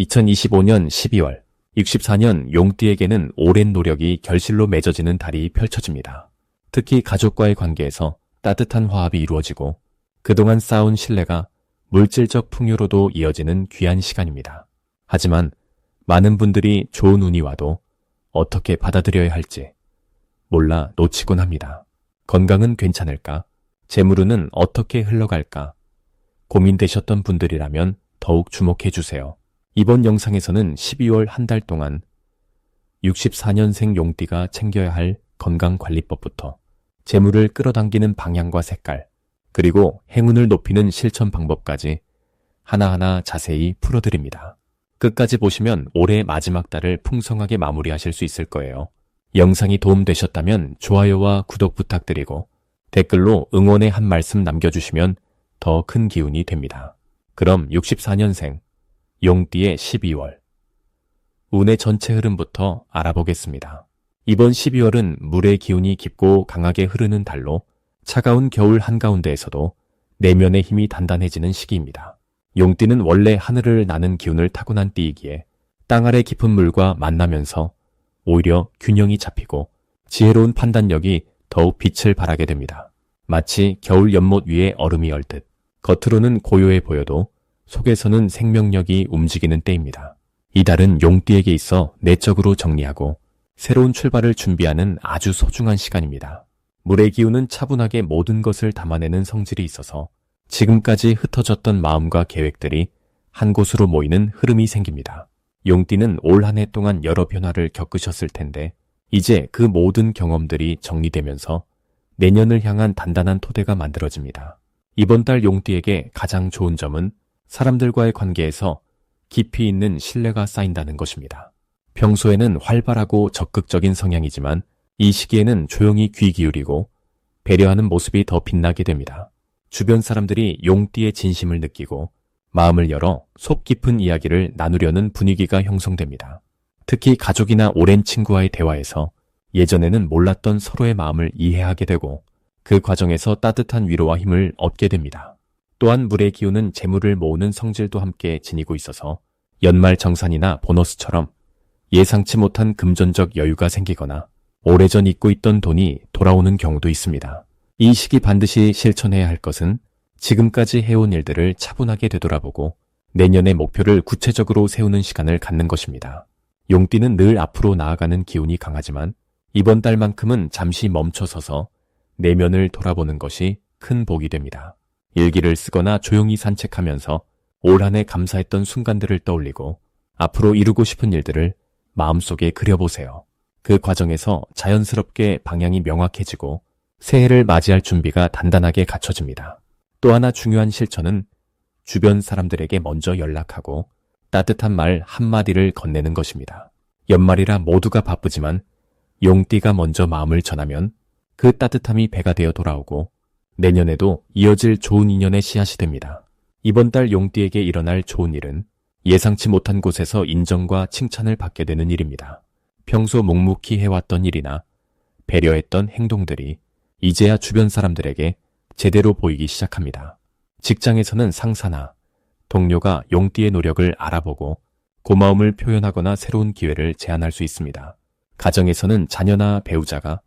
2025년 12월, 64년 용띠에게는 오랜 노력이 결실로 맺어지는 달이 펼쳐집니다. 특히 가족과의 관계에서 따뜻한 화합이 이루어지고 그동안 쌓아온 신뢰가 물질적 풍요로도 이어지는 귀한 시간입니다. 하지만 많은 분들이 좋은 운이 와도 어떻게 받아들여야 할지 몰라 놓치곤 합니다. 건강은 괜찮을까? 재물운은 어떻게 흘러갈까? 고민되셨던 분들이라면 더욱 주목해 주세요. 이번 영상에서는 12월 한 달 동안 64년생 용띠가 챙겨야 할 건강관리법부터 재물을 끌어당기는 방향과 색깔, 그리고 행운을 높이는 실천 방법까지 하나하나 자세히 풀어드립니다. 끝까지 보시면 올해 마지막 달을 풍성하게 마무리하실 수 있을 거예요. 영상이 도움되셨다면 좋아요와 구독 부탁드리고 댓글로 응원의 한 말씀 남겨주시면 더 큰 기운이 됩니다. 그럼 64년생 용띠의 12월 운의 전체 흐름부터 알아보겠습니다. 이번 12월은 물의 기운이 깊고 강하게 흐르는 달로 차가운 겨울 한가운데에서도 내면의 힘이 단단해지는 시기입니다. 용띠는 원래 하늘을 나는 기운을 타고난 띠이기에 땅 아래 깊은 물과 만나면서 오히려 균형이 잡히고 지혜로운 판단력이 더욱 빛을 발하게 됩니다. 마치 겨울 연못 위에 얼음이 얼듯 겉으로는 고요해 보여도 속에서는 생명력이 움직이는 때입니다. 이 달은 용띠에게 있어 내적으로 정리하고 새로운 출발을 준비하는 아주 소중한 시간입니다. 물의 기운은 차분하게 모든 것을 담아내는 성질이 있어서 지금까지 흩어졌던 마음과 계획들이 한 곳으로 모이는 흐름이 생깁니다. 용띠는 올 한 해 동안 여러 변화를 겪으셨을 텐데 이제 그 모든 경험들이 정리되면서 내년을 향한 단단한 토대가 만들어집니다. 이번 달 용띠에게 가장 좋은 점은 사람들과의 관계에서 깊이 있는 신뢰가 쌓인다는 것입니다. 평소에는 활발하고 적극적인 성향이지만 이 시기에는 조용히 귀 기울이고 배려하는 모습이 더 빛나게 됩니다. 주변 사람들이 용띠의 진심을 느끼고 마음을 열어 속 깊은 이야기를 나누려는 분위기가 형성됩니다. 특히 가족이나 오랜 친구와의 대화에서 예전에는 몰랐던 서로의 마음을 이해하게 되고 그 과정에서 따뜻한 위로와 힘을 얻게 됩니다. 또한 물의 기운은 재물을 모으는 성질도 함께 지니고 있어서 연말 정산이나 보너스처럼 예상치 못한 금전적 여유가 생기거나 오래전 잊고 있던 돈이 돌아오는 경우도 있습니다. 이 시기 반드시 실천해야 할 것은 지금까지 해온 일들을 차분하게 되돌아보고 내년의 목표를 구체적으로 세우는 시간을 갖는 것입니다. 용띠는 늘 앞으로 나아가는 기운이 강하지만 이번 달만큼은 잠시 멈춰서서 내면을 돌아보는 것이 큰 복이 됩니다. 일기를 쓰거나 조용히 산책하면서 올 한 해 감사했던 순간들을 떠올리고 앞으로 이루고 싶은 일들을 마음속에 그려보세요. 그 과정에서 자연스럽게 방향이 명확해지고 새해를 맞이할 준비가 단단하게 갖춰집니다. 또 하나 중요한 실천은 주변 사람들에게 먼저 연락하고 따뜻한 말 한마디를 건네는 것입니다. 연말이라 모두가 바쁘지만 용띠가 먼저 마음을 전하면 그 따뜻함이 배가 되어 돌아오고 내년에도 이어질 좋은 인연의 씨앗이 됩니다. 이번 달 용띠에게 일어날 좋은 일은 예상치 못한 곳에서 인정과 칭찬을 받게 되는 일입니다. 평소 묵묵히 해왔던 일이나 배려했던 행동들이 이제야 주변 사람들에게 제대로 보이기 시작합니다. 직장에서는 상사나 동료가 용띠의 노력을 알아보고 고마움을 표현하거나 새로운 기회를 제안할 수 있습니다. 가정에서는 자녀나 배우자가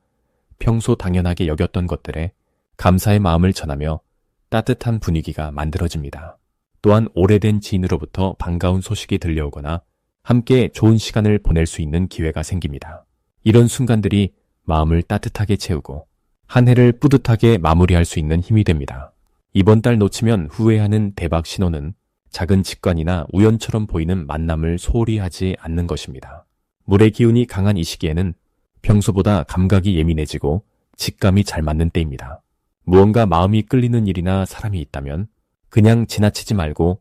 평소 당연하게 여겼던 것들에 감사의 마음을 전하며 따뜻한 분위기가 만들어집니다. 또한 오래된 지인으로부터 반가운 소식이 들려오거나 함께 좋은 시간을 보낼 수 있는 기회가 생깁니다. 이런 순간들이 마음을 따뜻하게 채우고 한 해를 뿌듯하게 마무리할 수 있는 힘이 됩니다. 이번 달 놓치면 후회하는 대박 신호는 작은 직관이나 우연처럼 보이는 만남을 소홀히 하지 않는 것입니다. 물의 기운이 강한 이 시기에는 평소보다 감각이 예민해지고 직감이 잘 맞는 때입니다. 무언가 마음이 끌리는 일이나 사람이 있다면 그냥 지나치지 말고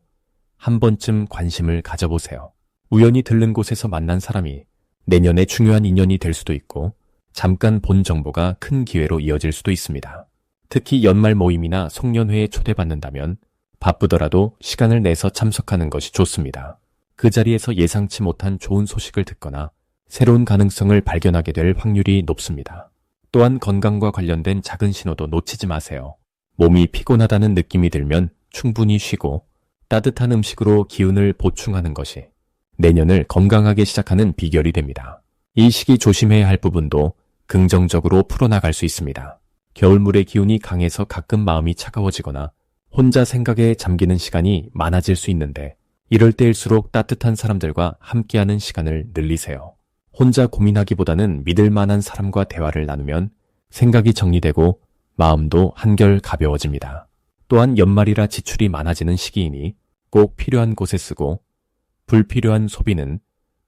한 번쯤 관심을 가져보세요. 우연히 들른 곳에서 만난 사람이 내년에 중요한 인연이 될 수도 있고 잠깐 본 정보가 큰 기회로 이어질 수도 있습니다. 특히 연말 모임이나 송년회에 초대받는다면 바쁘더라도 시간을 내서 참석하는 것이 좋습니다. 그 자리에서 예상치 못한 좋은 소식을 듣거나 새로운 가능성을 발견하게 될 확률이 높습니다. 또한 건강과 관련된 작은 신호도 놓치지 마세요. 몸이 피곤하다는 느낌이 들면 충분히 쉬고 따뜻한 음식으로 기운을 보충하는 것이 내년을 건강하게 시작하는 비결이 됩니다. 이 시기 조심해야 할 부분도 긍정적으로 풀어나갈 수 있습니다. 겨울물의 기운이 강해서 가끔 마음이 차가워지거나 혼자 생각에 잠기는 시간이 많아질 수 있는데 이럴 때일수록 따뜻한 사람들과 함께하는 시간을 늘리세요. 혼자 고민하기보다는 믿을 만한 사람과 대화를 나누면 생각이 정리되고 마음도 한결 가벼워집니다. 또한 연말이라 지출이 많아지는 시기이니 꼭 필요한 곳에 쓰고 불필요한 소비는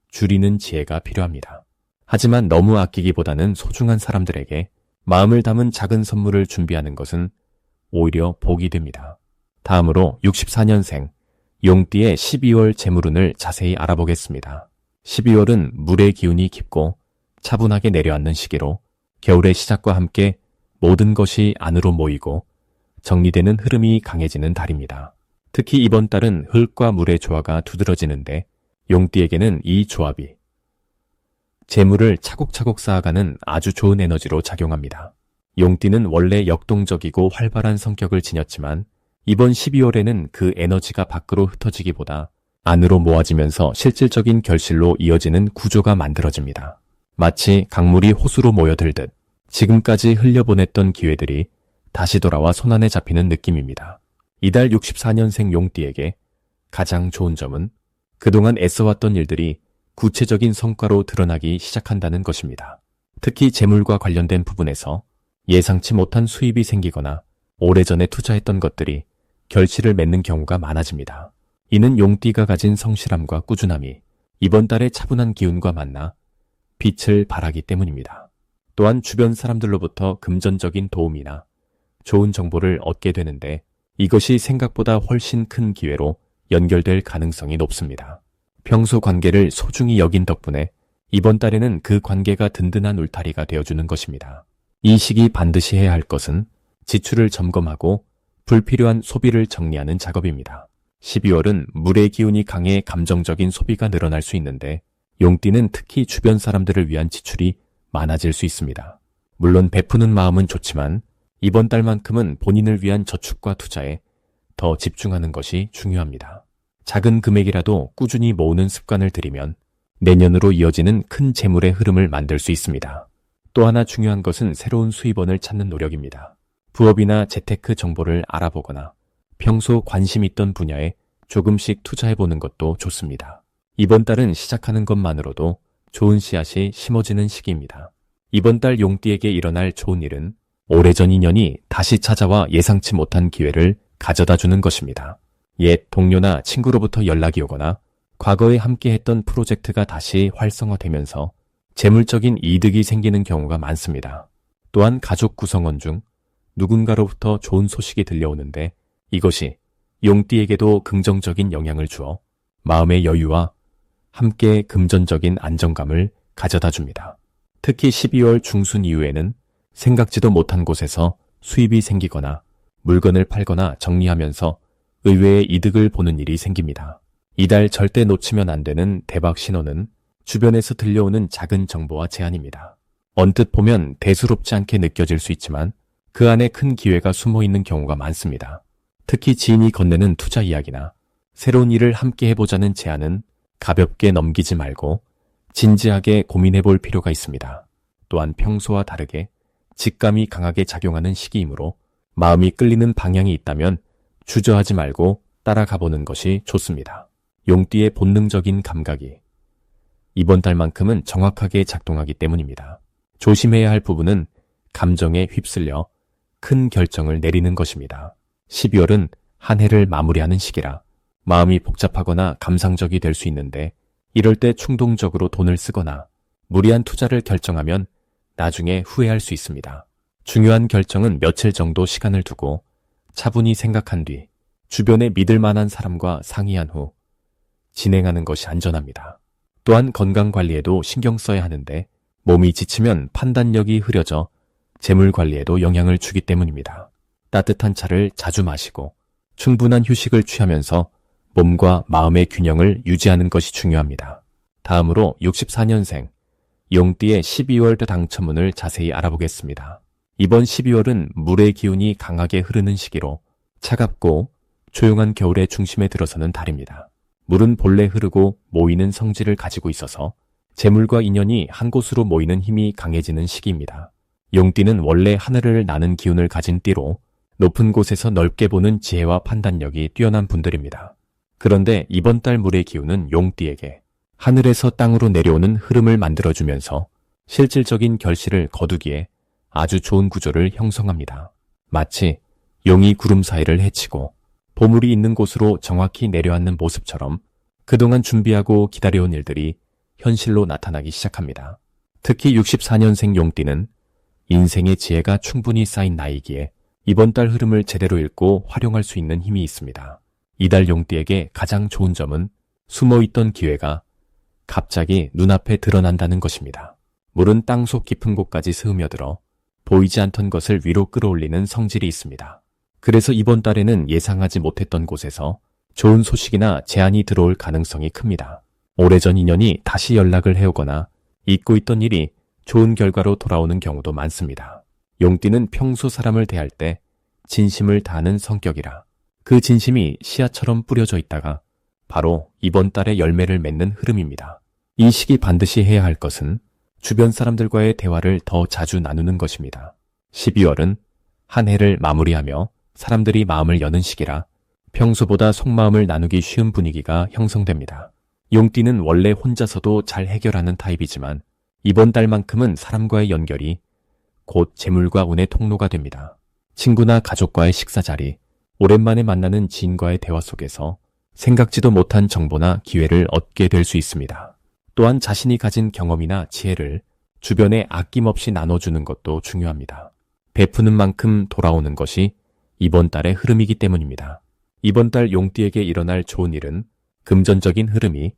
줄이는 지혜가 필요합니다. 하지만 너무 아끼기보다는 소중한 사람들에게 마음을 담은 작은 선물을 준비하는 것은 오히려 복이 됩니다. 다음으로 64년생 용띠의 12월 재물운을 자세히 알아보겠습니다. 12월은 물의 기운이 깊고 차분하게 내려앉는 시기로 겨울의 시작과 함께 모든 것이 안으로 모이고 정리되는 흐름이 강해지는 달입니다. 특히 이번 달은 흙과 물의 조화가 두드러지는데 용띠에게는 이 조합이 재물을 차곡차곡 쌓아가는 아주 좋은 에너지로 작용합니다. 용띠는 원래 역동적이고 활발한 성격을 지녔지만 이번 12월에는 그 에너지가 밖으로 흩어지기보다 안으로 모아지면서 실질적인 결실로 이어지는 구조가 만들어집니다. 마치 강물이 호수로 모여들듯 지금까지 흘려보냈던 기회들이 다시 돌아와 손안에 잡히는 느낌입니다. 이달 64년생 용띠에게 가장 좋은 점은 그동안 애써왔던 일들이 구체적인 성과로 드러나기 시작한다는 것입니다. 특히 재물과 관련된 부분에서 예상치 못한 수입이 생기거나 오래전에 투자했던 것들이 결실을 맺는 경우가 많아집니다. 이는 용띠가 가진 성실함과 꾸준함이 이번 달의 차분한 기운과 만나 빛을 발하기 때문입니다. 또한 주변 사람들로부터 금전적인 도움이나 좋은 정보를 얻게 되는데 이것이 생각보다 훨씬 큰 기회로 연결될 가능성이 높습니다. 평소 관계를 소중히 여긴 덕분에 이번 달에는 그 관계가 든든한 울타리가 되어주는 것입니다. 이 시기 반드시 해야 할 것은 지출을 점검하고 불필요한 소비를 정리하는 작업입니다. 12월은 물의 기운이 강해 감정적인 소비가 늘어날 수 있는데 용띠는 특히 주변 사람들을 위한 지출이 많아질 수 있습니다. 물론 베푸는 마음은 좋지만 이번 달만큼은 본인을 위한 저축과 투자에 더 집중하는 것이 중요합니다. 작은 금액이라도 꾸준히 모으는 습관을 들이면 내년으로 이어지는 큰 재물의 흐름을 만들 수 있습니다. 또 하나 중요한 것은 새로운 수입원을 찾는 노력입니다. 부업이나 재테크 정보를 알아보거나 평소 관심 있던 분야에 조금씩 투자해보는 것도 좋습니다. 이번 달은 시작하는 것만으로도 좋은 씨앗이 심어지는 시기입니다. 이번 달 용띠에게 일어날 좋은 일은 오래전 인연이 다시 찾아와 예상치 못한 기회를 가져다주는 것입니다. 옛 동료나 친구로부터 연락이 오거나 과거에 함께했던 프로젝트가 다시 활성화되면서 재물적인 이득이 생기는 경우가 많습니다. 또한 가족 구성원 중 누군가로부터 좋은 소식이 들려오는데 이것이 용띠에게도 긍정적인 영향을 주어 마음의 여유와 함께 금전적인 안정감을 가져다 줍니다. 특히 12월 중순 이후에는 생각지도 못한 곳에서 수입이 생기거나 물건을 팔거나 정리하면서 의외의 이득을 보는 일이 생깁니다. 이달 절대 놓치면 안 되는 대박 신호는 주변에서 들려오는 작은 정보와 제안입니다. 언뜻 보면 대수롭지 않게 느껴질 수 있지만 그 안에 큰 기회가 숨어 있는 경우가 많습니다. 특히 지인이 건네는 투자 이야기나 새로운 일을 함께 해보자는 제안은 가볍게 넘기지 말고 진지하게 고민해 볼 필요가 있습니다. 또한 평소와 다르게 직감이 강하게 작용하는 시기이므로 마음이 끌리는 방향이 있다면 주저하지 말고 따라가보는 것이 좋습니다. 용띠의 본능적인 감각이 이번 달만큼은 정확하게 작동하기 때문입니다. 조심해야 할 부분은 감정에 휩쓸려 큰 결정을 내리는 것입니다. 12월은 한 해를 마무리하는 시기라 마음이 복잡하거나 감상적이 될 수 있는데 이럴 때 충동적으로 돈을 쓰거나 무리한 투자를 결정하면 나중에 후회할 수 있습니다. 중요한 결정은 며칠 정도 시간을 두고 차분히 생각한 뒤 주변에 믿을 만한 사람과 상의한 후 진행하는 것이 안전합니다. 또한 건강관리에도 신경 써야 하는데 몸이 지치면 판단력이 흐려져 재물관리에도 영향을 주기 때문입니다. 따뜻한 차를 자주 마시고 충분한 휴식을 취하면서 몸과 마음의 균형을 유지하는 것이 중요합니다. 다음으로 64년생 용띠의 12월 당첨운을 자세히 알아보겠습니다. 이번 12월은 물의 기운이 강하게 흐르는 시기로 차갑고 조용한 겨울의 중심에 들어서는 달입니다. 물은 본래 흐르고 모이는 성질을 가지고 있어서 재물과 인연이 한 곳으로 모이는 힘이 강해지는 시기입니다. 용띠는 원래 하늘을 나는 기운을 가진 띠로 높은 곳에서 넓게 보는 지혜와 판단력이 뛰어난 분들입니다. 그런데 이번 달 물의 기운은 용띠에게 하늘에서 땅으로 내려오는 흐름을 만들어주면서 실질적인 결실을 거두기에 아주 좋은 구조를 형성합니다. 마치 용이 구름 사이를 헤치고 보물이 있는 곳으로 정확히 내려앉는 모습처럼 그동안 준비하고 기다려온 일들이 현실로 나타나기 시작합니다. 특히 64년생 용띠는 인생의 지혜가 충분히 쌓인 나이기에 이번 달 흐름을 제대로 읽고 활용할 수 있는 힘이 있습니다. 이달 용띠에게 가장 좋은 점은 숨어있던 기회가 갑자기 눈앞에 드러난다는 것입니다. 물은 땅속 깊은 곳까지 스며들어 보이지 않던 것을 위로 끌어올리는 성질이 있습니다. 그래서 이번 달에는 예상하지 못했던 곳에서 좋은 소식이나 제안이 들어올 가능성이 큽니다. 오래전 인연이 다시 연락을 해오거나 잊고 있던 일이 좋은 결과로 돌아오는 경우도 많습니다. 용띠는 평소 사람을 대할 때 진심을 다하는 성격이라 그 진심이 씨앗처럼 뿌려져 있다가 바로 이번 달에 열매를 맺는 흐름입니다. 이 시기 반드시 해야 할 것은 주변 사람들과의 대화를 더 자주 나누는 것입니다. 12월은 한 해를 마무리하며 사람들이 마음을 여는 시기라 평소보다 속마음을 나누기 쉬운 분위기가 형성됩니다. 용띠는 원래 혼자서도 잘 해결하는 타입이지만 이번 달만큼은 사람과의 연결이 곧 재물과 운의 통로가 됩니다. 친구나 가족과의 식사 자리, 오랜만에 만나는 지인과의 대화 속에서 생각지도 못한 정보나 기회를 얻게 될 수 있습니다. 또한 자신이 가진 경험이나 지혜를 주변에 아낌없이 나눠주는 것도 중요합니다. 베푸는 만큼 돌아오는 것이 이번 달의 흐름이기 때문입니다. 이번 달 용띠에게 일어날 좋은 일은 금전적인 흐름이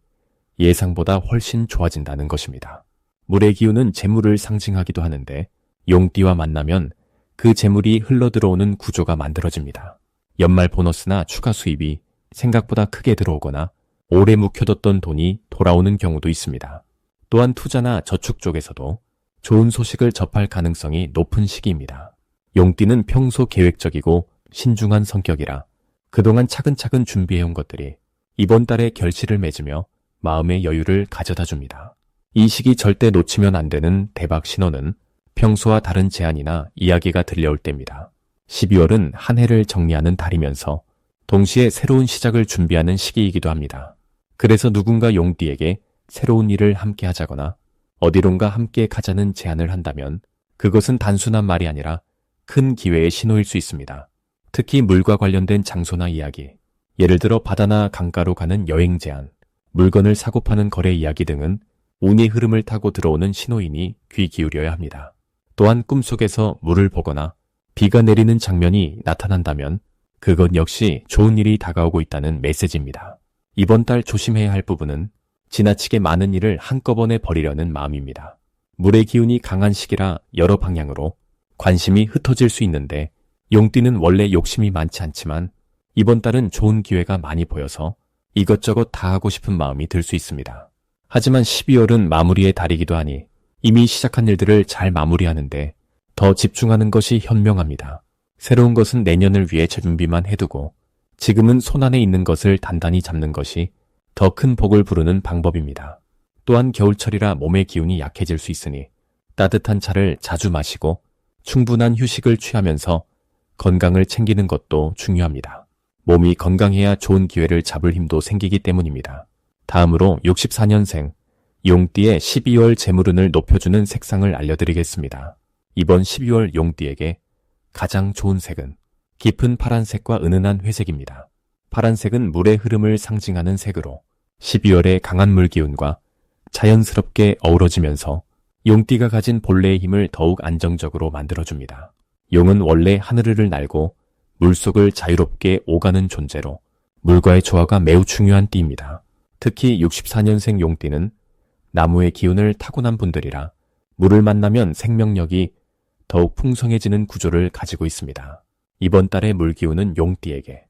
예상보다 훨씬 좋아진다는 것입니다. 물의 기운은 재물을 상징하기도 하는데 용띠와 만나면 그 재물이 흘러들어오는 구조가 만들어집니다. 연말 보너스나 추가 수입이 생각보다 크게 들어오거나 오래 묵혀뒀던 돈이 돌아오는 경우도 있습니다. 또한 투자나 저축 쪽에서도 좋은 소식을 접할 가능성이 높은 시기입니다. 용띠는 평소 계획적이고 신중한 성격이라 그동안 차근차근 준비해온 것들이 이번 달에 결실을 맺으며 마음의 여유를 가져다 줍니다. 이 시기 절대 놓치면 안 되는 대박 신호는 평소와 다른 제안이나 이야기가 들려올 때입니다. 12월은 한 해를 정리하는 달이면서 동시에 새로운 시작을 준비하는 시기이기도 합니다. 그래서 누군가 용띠에게 새로운 일을 함께 하자거나 어디론가 함께 가자는 제안을 한다면 그것은 단순한 말이 아니라 큰 기회의 신호일 수 있습니다. 특히 물과 관련된 장소나 이야기, 예를 들어 바다나 강가로 가는 여행 제안, 물건을 사고 파는 거래 이야기 등은 운의 흐름을 타고 들어오는 신호이니 귀 기울여야 합니다. 또한 꿈속에서 물을 보거나 비가 내리는 장면이 나타난다면 그것 역시 좋은 일이 다가오고 있다는 메시지입니다. 이번 달 조심해야 할 부분은 지나치게 많은 일을 한꺼번에 벌이려는 마음입니다. 물의 기운이 강한 시기라 여러 방향으로 관심이 흩어질 수 있는데 용띠는 원래 욕심이 많지 않지만 이번 달은 좋은 기회가 많이 보여서 이것저것 다 하고 싶은 마음이 들 수 있습니다. 하지만 12월은 마무리의 달이기도 하니 이미 시작한 일들을 잘 마무리하는데 더 집중하는 것이 현명합니다. 새로운 것은 내년을 위해 준비만 해두고 지금은 손안에 있는 것을 단단히 잡는 것이 더 큰 복을 부르는 방법입니다. 또한 겨울철이라 몸의 기운이 약해질 수 있으니 따뜻한 차를 자주 마시고 충분한 휴식을 취하면서 건강을 챙기는 것도 중요합니다. 몸이 건강해야 좋은 기회를 잡을 힘도 생기기 때문입니다. 다음으로 64년생 용띠의 12월 재물운을 높여주는 색상을 알려드리겠습니다. 이번 12월 용띠에게 가장 좋은 색은 깊은 파란색과 은은한 회색입니다. 파란색은 물의 흐름을 상징하는 색으로 12월의 강한 물 기운과 자연스럽게 어우러지면서 용띠가 가진 본래의 힘을 더욱 안정적으로 만들어줍니다. 용은 원래 하늘을 날고 물속을 자유롭게 오가는 존재로 물과의 조화가 매우 중요한 띠입니다. 특히 64년생 용띠는 나무의 기운을 타고난 분들이라 물을 만나면 생명력이 더욱 풍성해지는 구조를 가지고 있습니다. 이번 달의 물 기운은 용띠에게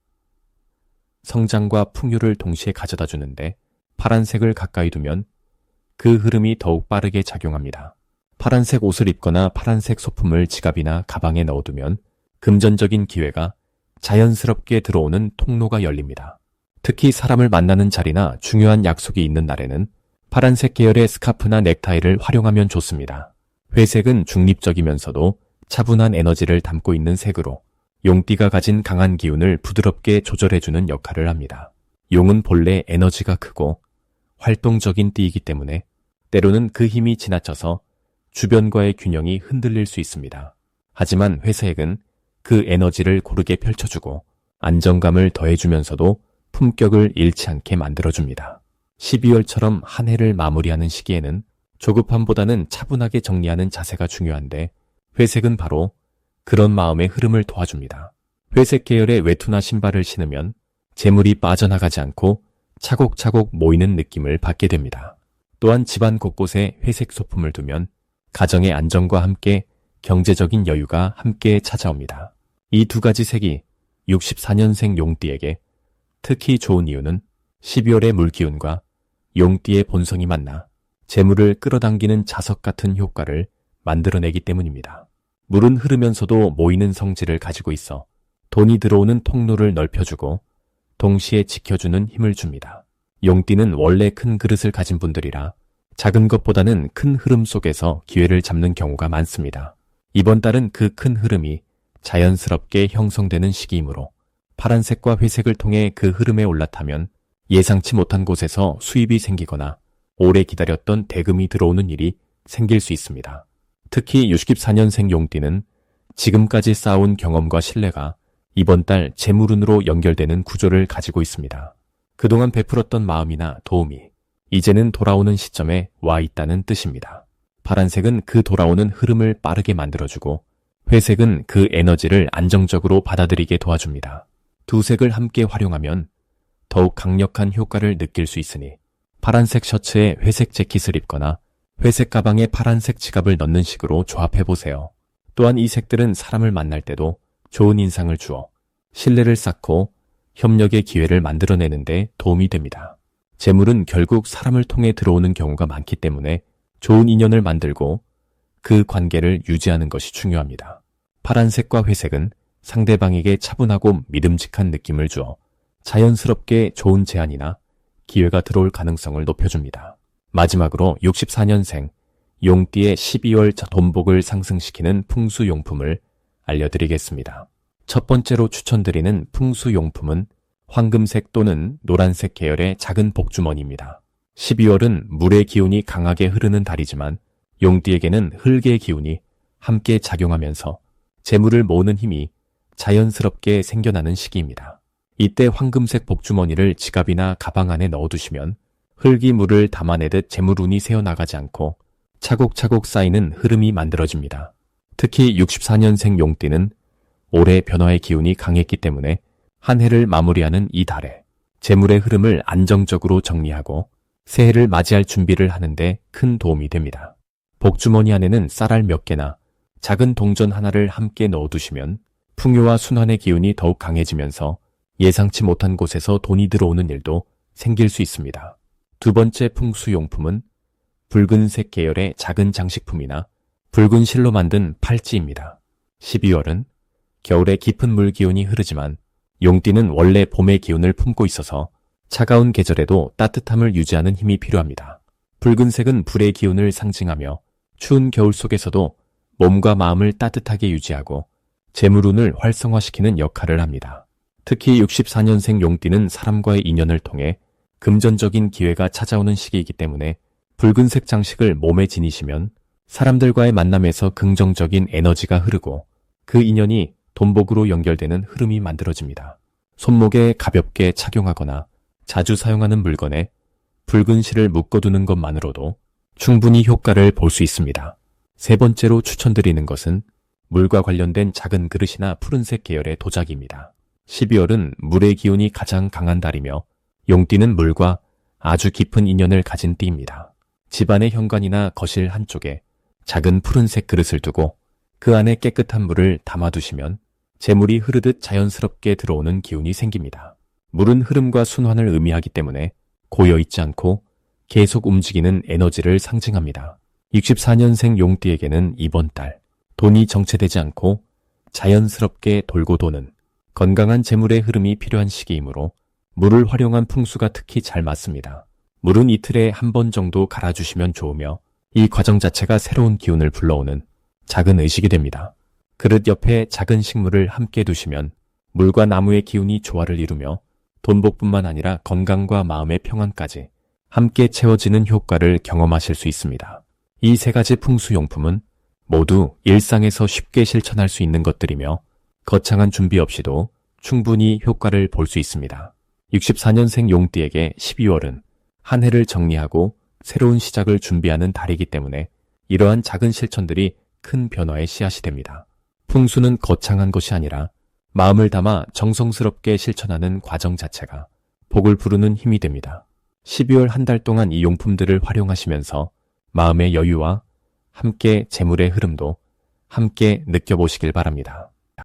성장과 풍요를 동시에 가져다 주는데 파란색을 가까이 두면 그 흐름이 더욱 빠르게 작용합니다. 파란색 옷을 입거나 파란색 소품을 지갑이나 가방에 넣어두면 금전적인 기회가 자연스럽게 들어오는 통로가 열립니다. 특히 사람을 만나는 자리나 중요한 약속이 있는 날에는 파란색 계열의 스카프나 넥타이를 활용하면 좋습니다. 회색은 중립적이면서도 차분한 에너지를 담고 있는 색으로 용띠가 가진 강한 기운을 부드럽게 조절해주는 역할을 합니다. 용은 본래 에너지가 크고 활동적인 띠이기 때문에 때로는 그 힘이 지나쳐서 주변과의 균형이 흔들릴 수 있습니다. 하지만 회색은 그 에너지를 고르게 펼쳐주고 안정감을 더해주면서도 품격을 잃지 않게 만들어줍니다. 12월처럼 한 해를 마무리하는 시기에는 조급함보다는 차분하게 정리하는 자세가 중요한데 회색은 바로 그런 마음의 흐름을 도와줍니다. 회색 계열의 외투나 신발을 신으면 재물이 빠져나가지 않고 차곡차곡 모이는 느낌을 받게 됩니다. 또한 집안 곳곳에 회색 소품을 두면 가정의 안정과 함께 경제적인 여유가 함께 찾아옵니다. 이 두 가지 색이 64년생 용띠에게 특히 좋은 이유는 12월의 물기운과 용띠의 본성이 만나 재물을 끌어당기는 자석 같은 효과를 만들어내기 때문입니다. 물은 흐르면서도 모이는 성질을 가지고 있어 돈이 들어오는 통로를 넓혀주고 동시에 지켜주는 힘을 줍니다. 용띠는 원래 큰 그릇을 가진 분들이라 작은 것보다는 큰 흐름 속에서 기회를 잡는 경우가 많습니다. 이번 달은 그 큰 흐름이 자연스럽게 형성되는 시기이므로 파란색과 회색을 통해 그 흐름에 올라타면 예상치 못한 곳에서 수입이 생기거나 오래 기다렸던 대금이 들어오는 일이 생길 수 있습니다. 특히 64년생 용띠는 지금까지 쌓아온 경험과 신뢰가 이번 달 재물운으로 연결되는 구조를 가지고 있습니다. 그동안 베풀었던 마음이나 도움이 이제는 돌아오는 시점에 와 있다는 뜻입니다. 파란색은 그 돌아오는 흐름을 빠르게 만들어주고 회색은 그 에너지를 안정적으로 받아들이게 도와줍니다. 두 색을 함께 활용하면 더욱 강력한 효과를 느낄 수 있으니 파란색 셔츠에 회색 재킷을 입거나 회색 가방에 파란색 지갑을 넣는 식으로 조합해보세요. 또한 이 색들은 사람을 만날 때도 좋은 인상을 주어 신뢰를 쌓고 협력의 기회를 만들어내는데 도움이 됩니다. 재물은 결국 사람을 통해 들어오는 경우가 많기 때문에 좋은 인연을 만들고 그 관계를 유지하는 것이 중요합니다. 파란색과 회색은 상대방에게 차분하고 믿음직한 느낌을 주어 자연스럽게 좋은 제안이나 기회가 들어올 가능성을 높여줍니다. 마지막으로 64년생 용띠의 12월 돈복을 상승시키는 풍수용품을 알려드리겠습니다. 첫 번째로 추천드리는 풍수용품은 황금색 또는 노란색 계열의 작은 복주머니입니다. 12월은 물의 기운이 강하게 흐르는 달이지만 용띠에게는 흙의 기운이 함께 작용하면서 재물을 모으는 힘이 자연스럽게 생겨나는 시기입니다. 이때 황금색 복주머니를 지갑이나 가방 안에 넣어두시면 흙이 물을 담아내듯 재물운이 새어나가지 않고 차곡차곡 쌓이는 흐름이 만들어집니다. 특히 64년생 용띠는 올해 변화의 기운이 강했기 때문에 한 해를 마무리하는 이 달에 재물의 흐름을 안정적으로 정리하고 새해를 맞이할 준비를 하는데 큰 도움이 됩니다. 복주머니 안에는 쌀알 몇 개나 작은 동전 하나를 함께 넣어두시면 풍요와 순환의 기운이 더욱 강해지면서 예상치 못한 곳에서 돈이 들어오는 일도 생길 수 있습니다. 두 번째 풍수용품은 붉은색 계열의 작은 장식품이나 붉은 실로 만든 팔찌입니다. 12월은 겨울에 깊은 물 기운이 흐르지만 용띠는 원래 봄의 기운을 품고 있어서 차가운 계절에도 따뜻함을 유지하는 힘이 필요합니다. 붉은색은 불의 기운을 상징하며 추운 겨울 속에서도 몸과 마음을 따뜻하게 유지하고 재물운을 활성화시키는 역할을 합니다. 특히 64년생 용띠는 사람과의 인연을 통해 금전적인 기회가 찾아오는 시기이기 때문에 붉은색 장식을 몸에 지니시면 사람들과의 만남에서 긍정적인 에너지가 흐르고 그 인연이 돈복으로 연결되는 흐름이 만들어집니다. 손목에 가볍게 착용하거나 자주 사용하는 물건에 붉은 실을 묶어두는 것만으로도 충분히 효과를 볼 수 있습니다. 세 번째로 추천드리는 것은 물과 관련된 작은 그릇이나 푸른색 계열의 도자기입니다. 12월은 물의 기운이 가장 강한 달이며 용띠는 물과 아주 깊은 인연을 가진 띠입니다. 집안의 현관이나 거실 한쪽에 작은 푸른색 그릇을 두고 그 안에 깨끗한 물을 담아두시면 재물이 흐르듯 자연스럽게 들어오는 기운이 생깁니다. 물은 흐름과 순환을 의미하기 때문에 고여있지 않고 계속 움직이는 에너지를 상징합니다. 64년생 용띠에게는 이번 달 돈이 정체되지 않고 자연스럽게 돌고 도는 건강한 재물의 흐름이 필요한 시기이므로 물을 활용한 풍수가 특히 잘 맞습니다. 물은 이틀에 한 번 정도 갈아주시면 좋으며 이 과정 자체가 새로운 기운을 불러오는 작은 의식이 됩니다. 그릇 옆에 작은 식물을 함께 두시면 물과 나무의 기운이 조화를 이루며 돈복뿐만 아니라 건강과 마음의 평안까지 함께 채워지는 효과를 경험하실 수 있습니다. 이 세 가지 풍수용품은 모두 일상에서 쉽게 실천할 수 있는 것들이며 거창한 준비 없이도 충분히 효과를 볼 수 있습니다. 64년생 용띠에게 12월은 한 해를 정리하고 새로운 시작을 준비하는 달이기 때문에 이러한 작은 실천들이 큰 변화의 씨앗이 됩니다. 풍수는 거창한 것이 아니라 마음을 담아 정성스럽게 실천하는 과정 자체가 복을 부르는 힘이 됩니다. 12월 한 달 동안 이 용품들을 활용하시면서 마음의 여유와 함께 재물의 흐름도 함께 느껴보시길 바랍니다.